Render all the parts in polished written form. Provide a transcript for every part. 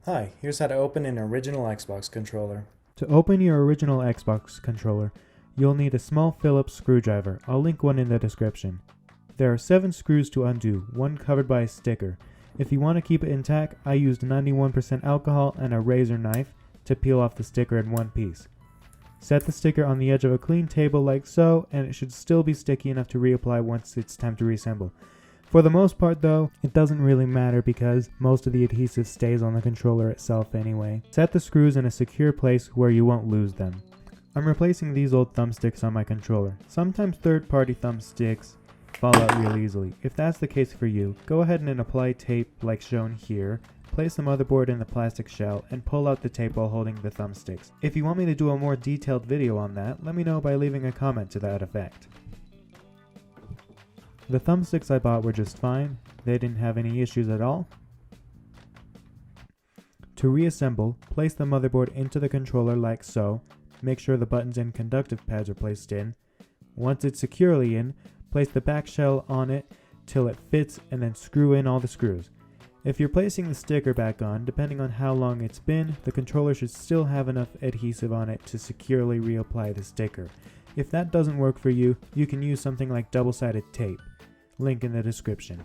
Hi, here's how to open an original Xbox controller. To open your original Xbox controller, you'll need a small Phillips screwdriver. I'll link one in the description. There are 7 screws to undo, one covered by a sticker. If you want to keep it intact, I used 91% alcohol and a razor knife to peel off the sticker in one piece. Set the sticker on the edge of a clean table like so, and it should still be sticky enough to reapply once it's time to reassemble. For the most part though, it doesn't really matter because most of the adhesive stays on the controller itself anyway. Set the screws in a secure place where you won't lose them. I'm replacing these old thumbsticks on my controller. Sometimes third-party thumbsticks fall out real easily. If that's the case for you, go ahead and apply tape like shown here. Place the motherboard in the plastic shell and pull out the tape while holding the thumbsticks. If you want me to do a more detailed video on that, let me know by leaving a comment to that effect. The thumbsticks I bought were just fine. They didn't have any issues at all. To reassemble, place the motherboard into the controller like so. Make sure the buttons and conductive pads are placed in. Once it's securely in, place the back shell on it till it fits and then screw in all the screws. If you're placing the sticker back on, depending on how long it's been, the controller should still have enough adhesive on it to securely reapply the sticker. If that doesn't work for you, you can use something like double-sided tape. Link in the description.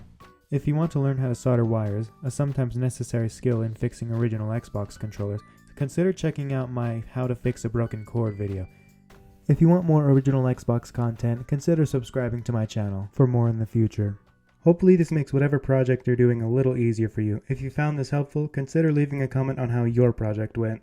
If you want to learn how to solder wires, a sometimes necessary skill in fixing original Xbox controllers, consider checking out my How to Fix a Broken Cord video. If you want more original Xbox content, consider subscribing to my channel for more in the future. Hopefully this makes whatever project you're doing a little easier for you. If you found this helpful, consider leaving a comment on how your project went.